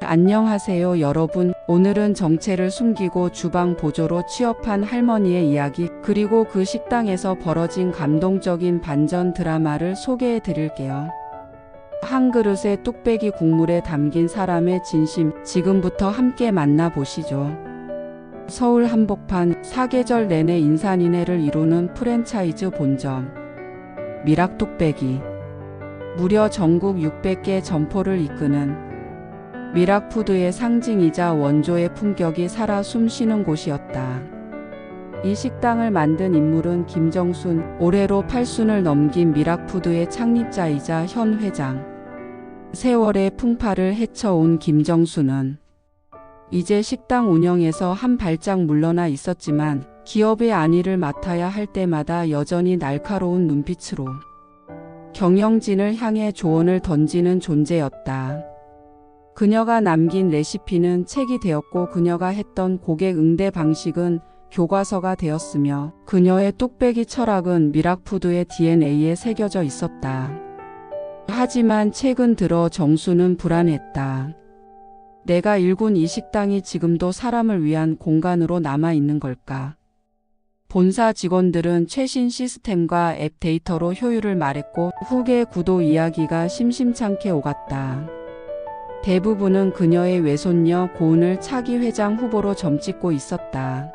안녕하세요 여러분. 오늘은 정체를 숨기고 주방 보조로 취업한 할머니의 이야기, 그리고 그 식당에서 벌어진 감동적인 반전 드라마를 소개해 드릴게요. 한 그릇의 뚝배기 국물에 담긴 사람의 진심, 지금부터 함께 만나보시죠. 서울 한복판, 사계절 내내 인산인해를 이루는 프랜차이즈 본점 미락뚝배기. 무려 전국 600개 점포를 이끄는 미락푸드의 상징이자 원조의 품격이 살아 숨쉬는 곳이었다. 이 식당을 만든 인물은 김정순, 올해로 8순을 넘긴 미락푸드의 창립자이자 현 회장. 세월의 풍파를 헤쳐온 김정순은 이제 식당 운영에서 한 발짝 물러나 있었지만 기업의 안위를 맡아야 할 때마다 여전히 날카로운 눈빛으로 경영진을 향해 조언을 던지는 존재였다. 그녀가 남긴 레시피는 책이 되었고 그녀가 했던 고객 응대 방식은 교과서가 되었으며 그녀의 뚝배기 철학은 미락푸드의 DNA에 새겨져 있었다. 하지만 최근 들어 정수는 불안했다. 내가 일군 이 식당이 지금도 사람을 위한 공간으로 남아있는 걸까? 본사 직원들은 최신 시스템과 앱 데이터로 효율을 말했고 후계 구도 이야기가 심심찮게 오갔다. 대부분은 그녀의 외손녀 고은을 차기 회장 후보로 점찍고 있었다.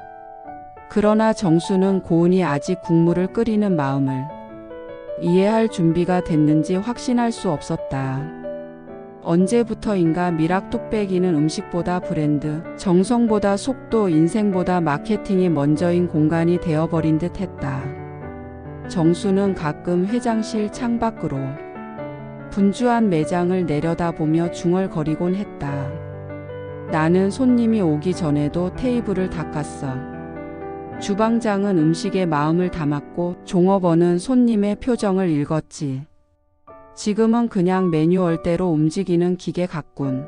그러나 정수는 고은이 아직 국물을 끓이는 마음을 이해할 준비가 됐는지 확신할 수 없었다. 언제부터인가 미락뚝배기는 음식보다 브랜드, 정성보다 속도, 인생보다 마케팅이 먼저인 공간이 되어버린 듯 했다. 정수는 가끔 회장실 창밖으로 분주한 매장을 내려다보며 중얼거리곤 했다. 나는 손님이 오기 전에도 테이블을 닦았어. 주방장은 음식에 마음을 담았고 종업원은 손님의 표정을 읽었지. 지금은 그냥 매뉴얼대로 움직이는 기계 같군.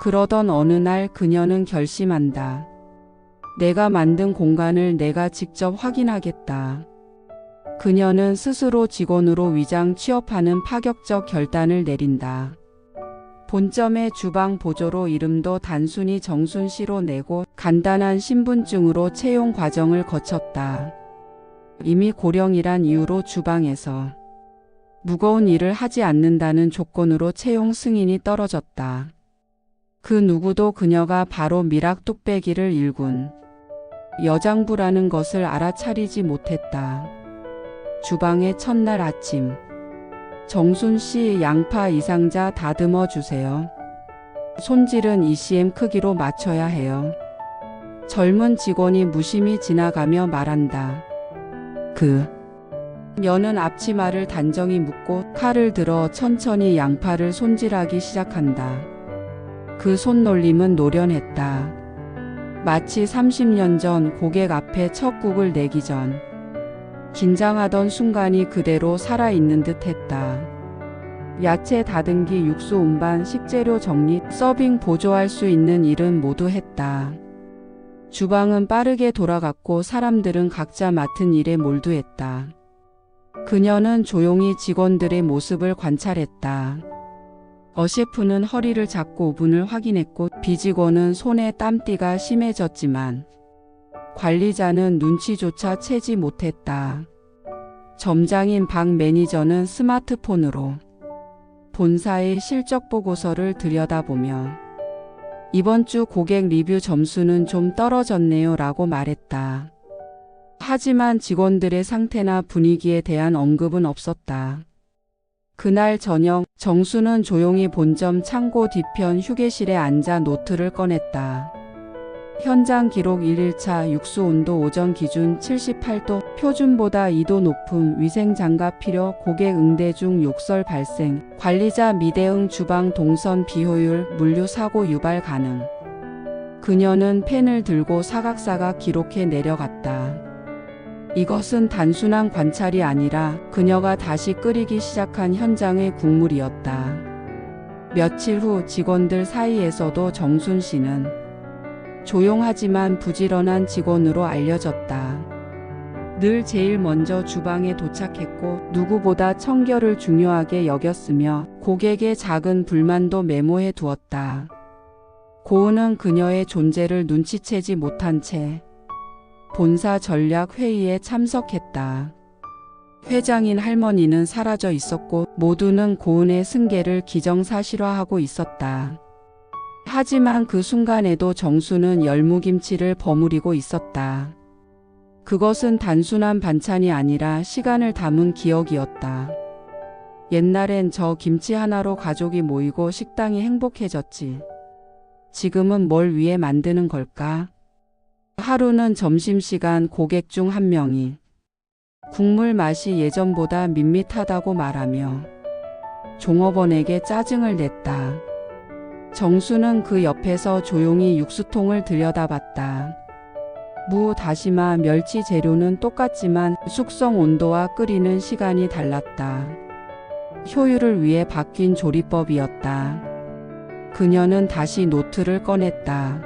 그러던 어느 날 그녀는 결심한다. 내가 만든 공간을 내가 직접 확인하겠다. 그녀는 스스로 직원으로 위장 취업하는 파격적 결단을 내린다. 본점의 주방 보조로 이름도 단순히 정순 씨로 내고 간단한 신분증으로 채용 과정을 거쳤다. 이미 고령이란 이유로 주방에서 무거운 일을 하지 않는다는 조건으로 채용 승인이 떨어졌다. 그 누구도 그녀가 바로 미락뚝배기를 일군 여장부라는 것을 알아차리지 못했다. 주방의 첫날 아침. 정순 씨, 양파 이상자 다듬어 주세요. 손질은 ECM 크기로 맞춰야 해요. 젊은 직원이 무심히 지나가며 말한다. 그녀는 앞치마를 단정히 묶고 칼을 들어 천천히 양파를 손질하기 시작한다. 그 손놀림은 노련했다. 마치 30년 전 고객 앞에 첫 국을 내기 전 긴장하던 순간이 그대로 살아있는 듯 했다. 야채 다듬기, 육수 운반, 식재료 정리, 서빙 보조할 수 있는 일은 모두 했다. 주방은 빠르게 돌아갔고 사람들은 각자 맡은 일에 몰두했다. 그녀는 조용히 직원들의 모습을 관찰했다. 셰프는 허리를 잡고 오븐을 확인했고 비직원은 손에 땀띠가 심해졌지만 관리자는 눈치조차 채지 못했다. 점장인 박 매니저는 스마트폰으로 본사의 실적 보고서를 들여다보며 이번 주 고객 리뷰 점수는 좀 떨어졌네요 라고 말했다. 하지만 직원들의 상태나 분위기에 대한 언급은 없었다. 그날 저녁 정수는 조용히 본점 창고 뒤편 휴게실에 앉아 노트를 꺼냈다. 현장 기록 1일차 육수 온도 오전 기준 78도, 표준보다 2도 높음, 위생장갑 필요, 고객 응대 중 욕설 발생, 관리자 미대응, 주방 동선 비효율, 물류 사고 유발 가능. 그녀는 펜을 들고 사각사각 기록해 내려갔다. 이것은 단순한 관찰이 아니라 그녀가 다시 끓이기 시작한 현장의 국물이었다. 며칠 후 직원들 사이에서도 정순 씨는 조용하지만 부지런한 직원으로 알려졌다. 늘 제일 먼저 주방에 도착했고 누구보다 청결을 중요하게 여겼으며 고객의 작은 불만도 메모해 두었다. 고은은 그녀의 존재를 눈치채지 못한 채 본사 전략 회의에 참석했다. 회장인 할머니는 사라져 있었고 모두는 고은의 승계를 기정사실화하고 있었다. 하지만 그 순간에도 정수는 열무김치를 버무리고 있었다. 그것은 단순한 반찬이 아니라 시간을 담은 기억이었다. 옛날엔 저 김치 하나로 가족이 모이고 식당이 행복해졌지. 지금은 뭘 위해 만드는 걸까? 하루는 점심시간 고객 중 한 명이 국물 맛이 예전보다 밋밋하다고 말하며 종업원에게 짜증을 냈다. 정수는 그 옆에서 조용히 육수통을 들여다봤다. 무, 다시마, 멸치 재료는 똑같지만 숙성 온도와 끓이는 시간이 달랐다. 효율을 위해 바뀐 조리법이었다. 그녀는 다시 노트를 꺼냈다.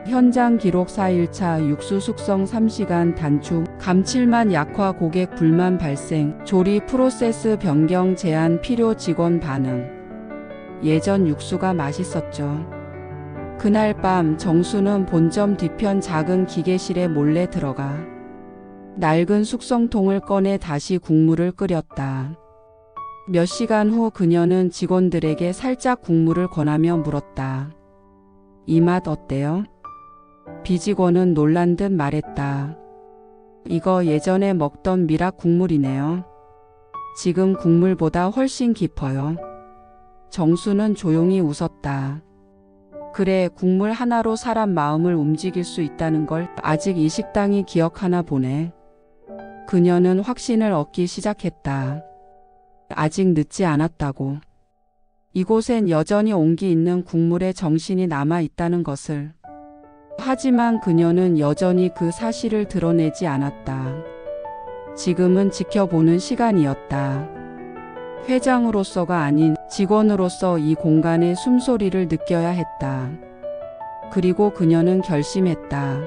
현장 기록 4일차 육수 숙성 3시간 단축, 감칠맛 약화 고객 불만 발생, 조리 프로세스 변경 제한 필요 직원 반응. 예전 육수가 맛있었죠. 그날 밤 정수는 본점 뒤편 작은 기계실에 몰래 들어가 낡은 숙성통을 꺼내 다시 국물을 끓였다. 몇 시간 후 그녀는 직원들에게 살짝 국물을 권하며 물었다. 이 맛 어때요? 비직원은 놀란 듯 말했다. 이거 예전에 먹던 미락 국물이네요. 지금 국물보다 훨씬 깊어요. 정수는 조용히 웃었다. 그래, 국물 하나로 사람 마음을 움직일 수 있다는 걸 아직 이 식당이 기억하나 보네. 그녀는 확신을 얻기 시작했다. 아직 늦지 않았다고. 이곳엔 여전히 온기 있는 국물의 정신이 남아 있다는 것을. 하지만 그녀는 여전히 그 사실을 드러내지 않았다. 지금은 지켜보는 시간이었다. 회장으로서가 아닌 직원으로서 이 공간의 숨소리를 느껴야 했다. 그리고 그녀는 결심했다.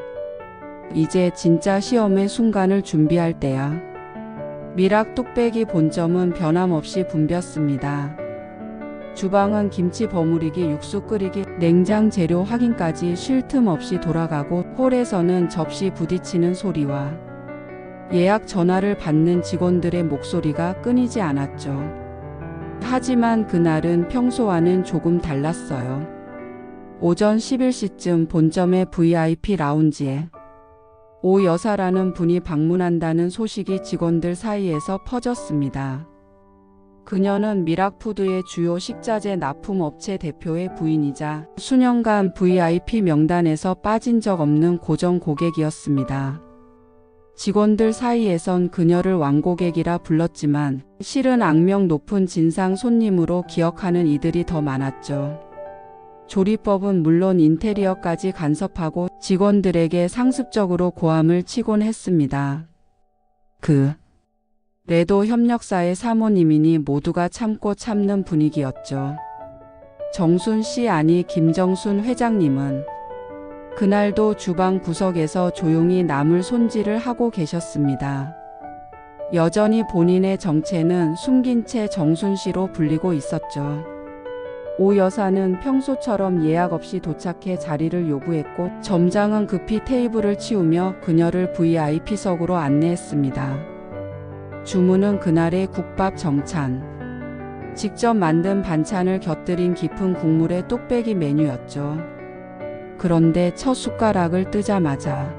이제 진짜 시험의 순간을 준비할 때야. 미락 뚝배기 본점은 변함없이 붐볐습니다. 주방은 김치 버무리기, 육수 끓이기, 냉장 재료 확인까지 쉴 틈 없이 돌아가고 홀에서는 접시 부딪히는 소리와 예약 전화를 받는 직원들의 목소리가 끊이지 않았죠. 하지만 그날은 평소와는 조금 달랐어요. 오전 11시쯤 본점의 VIP 라운지에 오 여사라는 분이 방문한다는 소식이 직원들 사이에서 퍼졌습니다. 그녀는 미락푸드의 주요 식자재 납품업체 대표의 부인이자 수년간 VIP 명단에서 빠진 적 없는 고정 고객이었습니다. 직원들 사이에선 그녀를 왕고객이라 불렀지만 실은 악명 높은 진상 손님으로 기억하는 이들이 더 많았죠. 조리법은 물론 인테리어까지 간섭하고 직원들에게 상습적으로 고함을 치곤 했습니다. 레도 협력사의 사모님이니 모두가 참고 참는 분위기였죠. 정순 씨 아니 김정순 회장님은 그날도 주방 구석에서 조용히 나물 손질을 하고 계셨습니다. 여전히 본인의 정체는 숨긴 채 정순 씨로 불리고 있었죠. 오 여사는 평소처럼 예약 없이 도착해 자리를 요구했고 점장은 급히 테이블을 치우며 그녀를 VIP석으로 안내했습니다. 주문은 그날의 국밥 정찬. 직접 만든 반찬을 곁들인 깊은 국물의 뚝배기 메뉴였죠. 그런데 첫 숟가락을 뜨자마자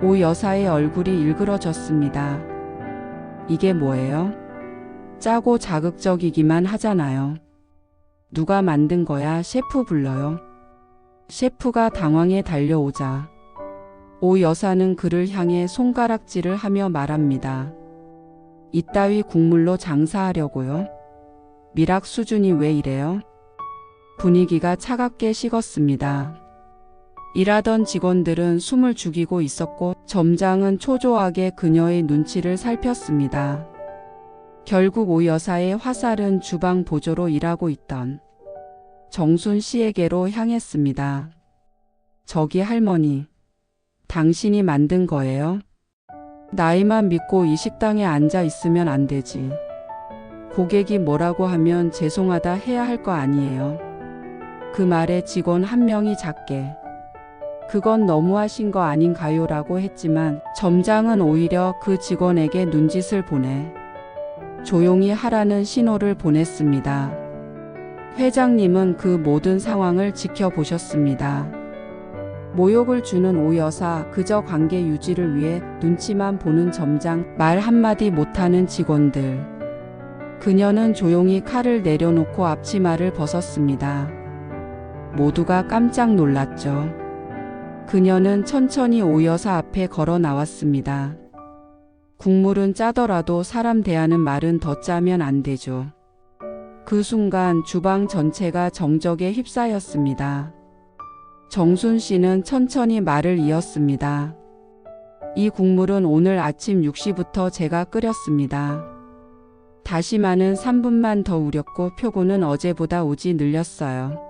오 여사의 얼굴이 일그러졌습니다. 이게 뭐예요? 짜고 자극적이기만 하잖아요. 누가 만든 거야? 셰프 불러요. 셰프가 당황해 달려오자 오 여사는 그를 향해 손가락질을 하며 말합니다. 이따위 국물로 장사하려고요? 미락 수준이 왜 이래요? 분위기가 차갑게 식었습니다. 일하던 직원들은 숨을 죽이고 있었고 점장은 초조하게 그녀의 눈치를 살폈습니다. 결국 오 여사의 화살은 주방 보조로 일하고 있던 정순 씨에게로 향했습니다. 저기 할머니, 당신이 만든 거예요? 나이만 믿고 이 식당에 앉아 있으면 안 되지. 고객이 뭐라고 하면 죄송하다 해야 할 거 아니에요. 그 말에 직원 한 명이 작게 그건 너무하신 거 아닌가요라고 했지만 점장은 오히려 그 직원에게 눈짓을 보내 조용히 하라는 신호를 보냈습니다. 회장님은 그 모든 상황을 지켜보셨습니다. 모욕을 주는 오 여사, 그저 관계 유지를 위해 눈치만 보는 점장, 말 한마디 못하는 직원들. 그녀는 조용히 칼을 내려놓고 앞치마를 벗었습니다. 모두가 깜짝 놀랐죠. 그녀는 천천히 오 여사 앞에 걸어 나왔습니다. 국물은 짜더라도 사람 대하는 말은 더 짜면 안 되죠. 그 순간 주방 전체가 정적에 휩싸였습니다. 정순 씨는 천천히 말을 이었습니다. 이 국물은 오늘 아침 6시부터 제가 끓였습니다. 다시마는 3분만 더 우렸고 표고는 어제보다 오지 늘렸어요.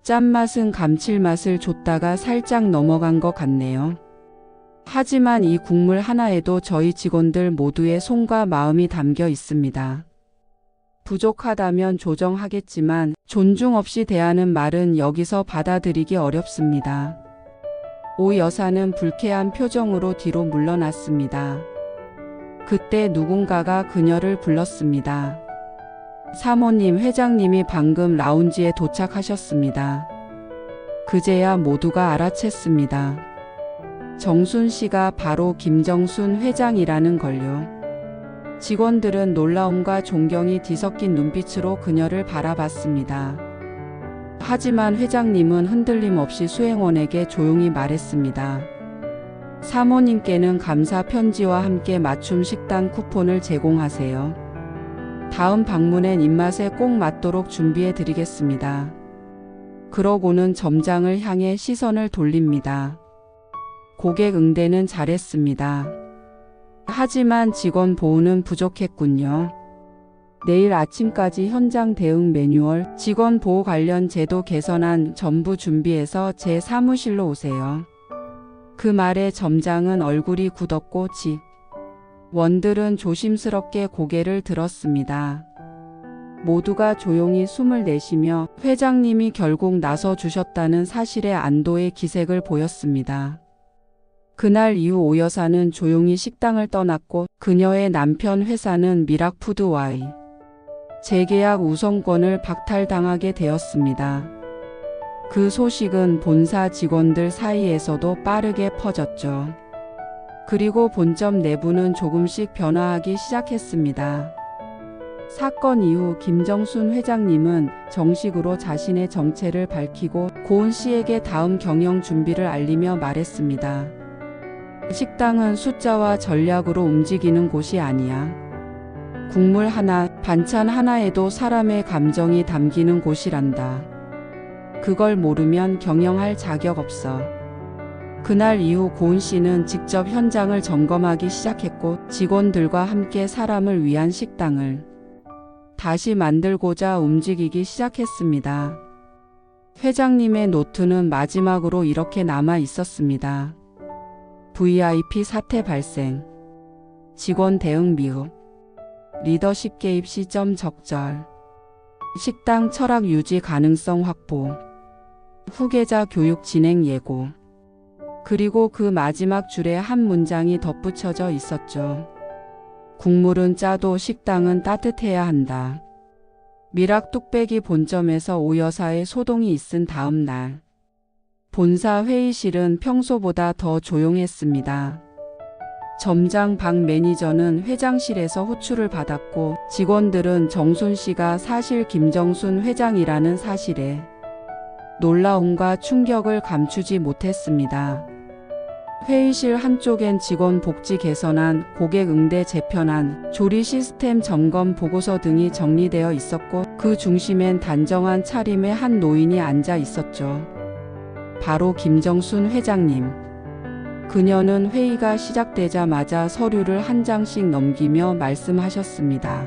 짠맛은 감칠맛을 줬다가 살짝 넘어간 것 같네요. 하지만 이 국물 하나에도 저희 직원들 모두의 손과 마음이 담겨 있습니다. 부족하다면 조정하겠지만 존중 없이 대하는 말은 여기서 받아들이기 어렵습니다. 오 여사는 불쾌한 표정으로 뒤로 물러났습니다. 그때 누군가가 그녀를 불렀습니다. 사모님, 회장님이 방금 라운지에 도착하셨습니다. 그제야 모두가 알아챘습니다. 정순 씨가 바로 김정순 회장이라는 걸요. 직원들은 놀라움과 존경이 뒤섞인 눈빛으로 그녀를 바라봤습니다. 하지만 회장님은 흔들림 없이 수행원에게 조용히 말했습니다. 사모님께는 감사 편지와 함께 맞춤 식단 쿠폰을 제공하세요. 다음 방문엔 입맛에 꼭 맞도록 준비해 드리겠습니다. 그러고는 점장을 향해 시선을 돌립니다. 고객 응대는 잘했습니다. 하지만 직원 보호는 부족했군요. 내일 아침까지 현장 대응 매뉴얼, 직원 보호 관련 제도 개선안 전부 준비해서 제 사무실로 오세요. 그 말에 점장은 얼굴이 굳었고 직원들은 조심스럽게 고개를 들었습니다. 모두가 조용히 숨을 내쉬며 회장님이 결국 나서 주셨다는 사실에 안도의 기색을 보였습니다. 그날 이후 오 여사는 조용히 식당을 떠났고 그녀의 남편 회사는 미락푸드와의 재계약 우선권을 박탈당하게 되었습니다. 그 소식은 본사 직원들 사이에서도 빠르게 퍼졌죠. 그리고 본점 내부는 조금씩 변화하기 시작했습니다. 사건 이후 김정순 회장님은 정식으로 자신의 정체를 밝히고 고은 씨에게 다음 경영 준비를 알리며 말했습니다. 식당은 숫자와 전략으로 움직이는 곳이 아니야. 국물 하나, 반찬 하나에도 사람의 감정이 담기는 곳이란다. 그걸 모르면 경영할 자격 없어. 그날 이후 고은 씨는 직접 현장을 점검하기 시작했고 직원들과 함께 사람을 위한 식당을 다시 만들고자 움직이기 시작했습니다. 회장님의 노트는 마지막으로 이렇게 남아 있었습니다. VIP 사태 발생. 직원 대응 미흡. 리더십 개입 시점 적절. 식당 철학 유지 가능성 확보. 후계자 교육 진행 예고. 그리고 그 마지막 줄에 한 문장이 덧붙여져 있었죠. 국물은 짜도 식당은 따뜻해야 한다. 미락 뚝배기 본점에서 오 여사의 소동이 있은 다음 날. 본사 회의실은 평소보다 더 조용했습니다. 점장 박 매니저는 회장실에서 호출을 받았고 직원들은 정순 씨가 사실 김정순 회장이라는 사실에 놀라움과 충격을 감추지 못했습니다. 회의실 한쪽엔 직원 복지 개선안, 고객 응대 재편안, 조리 시스템 점검 보고서 등이 정리되어 있었고 그 중심엔 단정한 차림의 한 노인이 앉아 있었죠. 바로 김정순 회장님. 그녀는 회의가 시작되자마자 서류를 한 장씩 넘기며 말씀하셨습니다.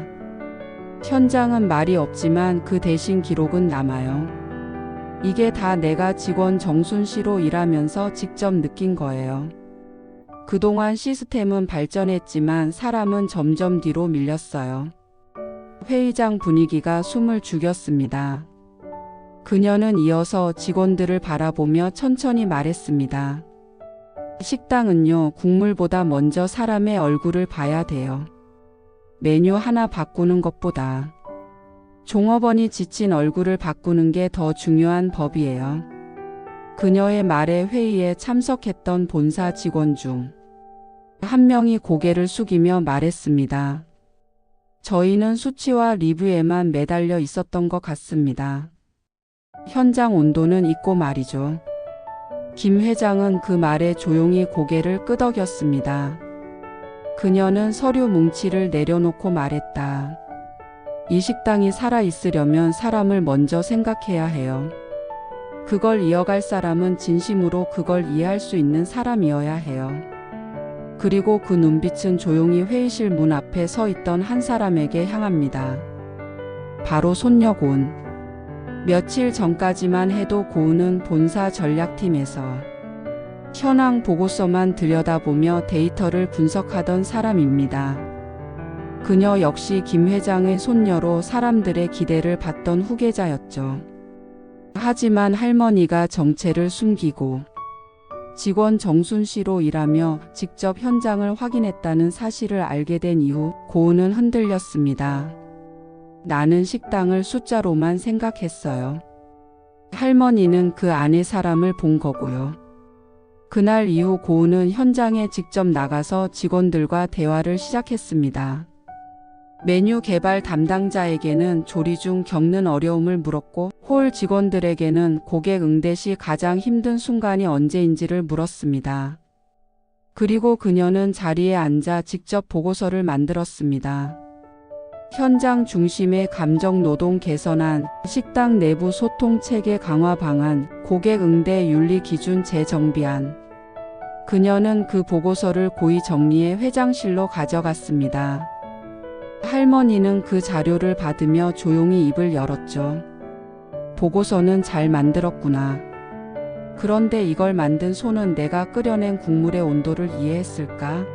현장은 말이 없지만 그 대신 기록은 남아요. 이게 다 내가 직원 정순 씨로 일하면서 직접 느낀 거예요. 그동안 시스템은 발전했지만 사람은 점점 뒤로 밀렸어요. 회의장 분위기가 숨을 죽였습니다. 그녀는 이어서 직원들을 바라보며 천천히 말했습니다. 식당은요, 국물보다 먼저 사람의 얼굴을 봐야 돼요. 메뉴 하나 바꾸는 것보다 종업원이 지친 얼굴을 바꾸는 게 더 중요한 법이에요. 그녀의 말에 회의에 참석했던 본사 직원 중 한 명이 고개를 숙이며 말했습니다. 저희는 수치와 리뷰에만 매달려 있었던 것 같습니다. 현장 온도는 있고 말이죠. 김 회장은 그 말에 조용히 고개를 끄덕였습니다. 그녀는 서류 뭉치를 내려놓고 말했다. 이 식당이 살아있으려면 사람을 먼저 생각해야 해요. 그걸 이어갈 사람은 진심으로 그걸 이해할 수 있는 사람이어야 해요. 그리고 그 눈빛은 조용히 회의실 문 앞에 서 있던 한 사람에게 향합니다. 바로 손여곤. 며칠 전까지만 해도 고은은 본사 전략팀에서 현황 보고서만 들여다보며 데이터를 분석하던 사람입니다. 그녀 역시 김 회장의 손녀로 사람들의 기대를 받던 후계자였죠. 하지만 할머니가 정체를 숨기고 직원 정순 씨로 일하며 직접 현장을 확인했다는 사실을 알게 된 이후 고은은 흔들렸습니다. 나는 식당을 숫자로만 생각했어요. 할머니는 그 안에 사람을 본 거고요. 그날 이후 고은은 현장에 직접 나가서 직원들과 대화를 시작했습니다. 메뉴 개발 담당자에게는 조리 중 겪는 어려움을 물었고 홀 직원들에게는 고객 응대 시 가장 힘든 순간이 언제인지를 물었습니다. 그리고 그녀는 자리에 앉아 직접 보고서를 만들었습니다. 현장 중심의 감정 노동 개선안, 식당 내부 소통 체계 강화 방안, 고객 응대 윤리 기준 재정비안. 그녀는 그 보고서를 고이 정리해 회장실로 가져갔습니다. 할머니는 그 자료를 받으며 조용히 입을 열었죠. 보고서는 잘 만들었구나. 그런데 이걸 만든 손은 내가 끓여낸 국물의 온도를 이해했을까?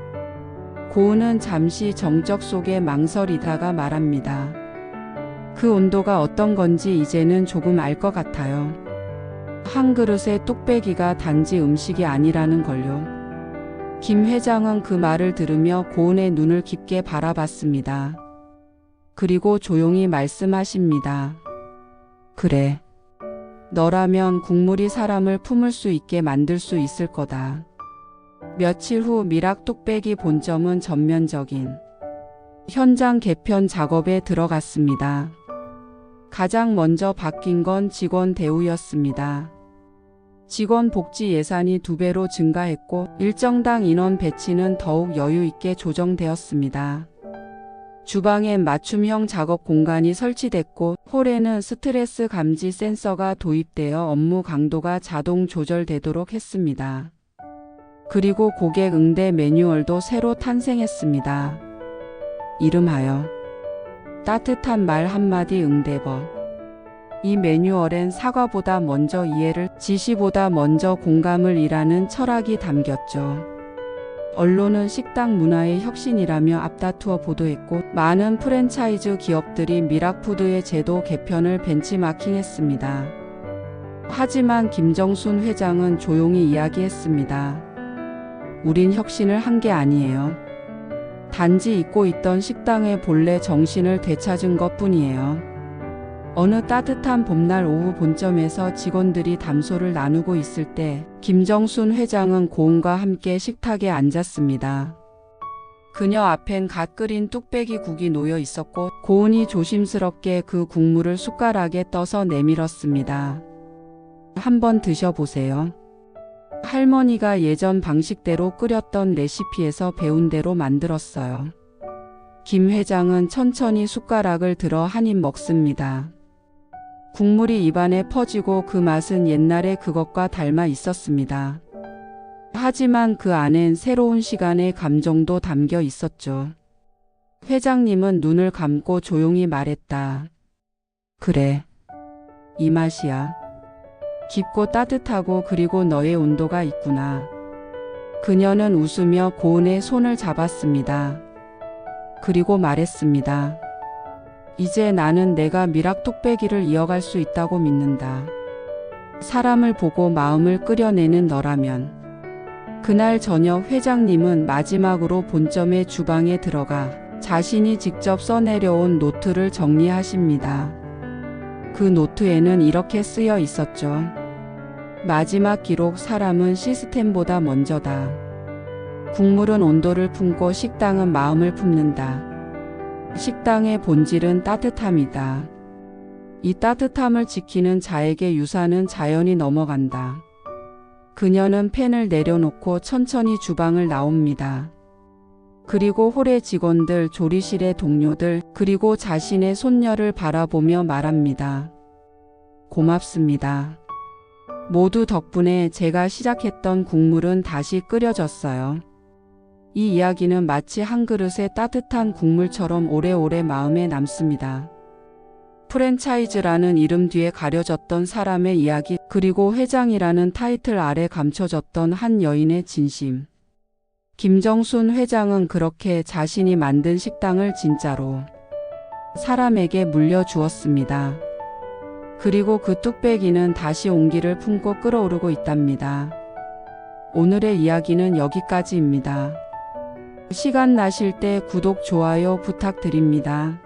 고은은 잠시 정적 속에 망설이다가 말합니다. 그 온도가 어떤 건지 이제는 조금 알 것 같아요. 한 그릇의 뚝배기가 단지 음식이 아니라는 걸요. 김 회장은 그 말을 들으며 고은의 눈을 깊게 바라봤습니다. 그리고 조용히 말씀하십니다. 그래. 너라면 국물이 사람을 품을 수 있게 만들 수 있을 거다. 며칠 후 미락 뚝배기 본점은 전면적인 현장 개편 작업에 들어갔습니다. 가장 먼저 바뀐 건 직원 대우였습니다. 직원 복지 예산이 2배로 증가했고 일정당 인원 배치는 더욱 여유 있게 조정되었습니다. 주방엔 맞춤형 작업 공간이 설치됐고 홀에는 스트레스 감지 센서가 도입되어 업무 강도가 자동 조절되도록 했습니다. 그리고 고객 응대 매뉴얼도 새로 탄생했습니다. 이름하여 따뜻한 말 한마디 응대법. 이 매뉴얼엔 사과보다 먼저 이해를, 지시보다 먼저 공감을 이라는 철학이 담겼죠. 언론은 식당 문화의 혁신이라며 앞다투어 보도했고 많은 프랜차이즈 기업들이 미락푸드의 제도 개편을 벤치마킹했습니다. 하지만 김정순 회장은 조용히 이야기했습니다. 우린 혁신을 한 게 아니에요. 단지 잊고 있던 식당의 본래 정신을 되찾은 것뿐이에요. 어느 따뜻한 봄날 오후 본점에서 직원들이 담소를 나누고 있을 때 김정순 회장은 고은과 함께 식탁에 앉았습니다. 그녀 앞엔 갓 끓인 뚝배기 국이 놓여 있었고 고은이 조심스럽게 그 국물을 숟가락에 떠서 내밀었습니다. 한번 드셔보세요. 할머니가 예전 방식대로 끓였던 레시피에서 배운 대로 만들었어요. 김 회장은 천천히 숟가락을 들어 한 입 먹습니다. 국물이 입안에 퍼지고 그 맛은 옛날의 그것과 닮아 있었습니다. 하지만 그 안엔 새로운 시간의 감정도 담겨 있었죠. 회장님은 눈을 감고 조용히 말했다. 그래. 이 맛이야. 깊고 따뜻하고 그리고 너의 온도가 있구나. 그녀는 웃으며 고은의 손을 잡았습니다. 그리고 말했습니다. 이제 나는 내가 미락뚝배기를 이어갈 수 있다고 믿는다. 사람을 보고 마음을 끓여내는 너라면. 그날 저녁 회장님은 마지막으로 본점의 주방에 들어가 자신이 직접 써내려온 노트를 정리하십니다. 그 노트에는 이렇게 쓰여 있었죠. 마지막 기록: 사람은 시스템보다 먼저다. 국물은 온도를 품고 식당은 마음을 품는다. 식당의 본질은 따뜻함이다. 이 따뜻함을 지키는 자에게 유산은 자연히 넘어간다. 그녀는 펜을 내려놓고 천천히 주방을 나옵니다. 그리고 홀의 직원들, 조리실의 동료들, 그리고 자신의 손녀를 바라보며 말합니다. 고맙습니다. 모두 덕분에 제가 시작했던 국물은 다시 끓여졌어요. 이 이야기는 마치 한 그릇의 따뜻한 국물처럼 오래오래 마음에 남습니다. 프랜차이즈라는 이름 뒤에 가려졌던 사람의 이야기, 그리고 회장이라는 타이틀 아래 감춰졌던 한 여인의 진심. 김정순 회장은 그렇게 자신이 만든 식당을 진짜로 사람에게 물려주었습니다. 그리고 그 뚝배기는 다시 온기를 품고 끓어오르고 있답니다. 오늘의 이야기는 여기까지입니다. 시간 나실 때 구독, 좋아요 부탁드립니다.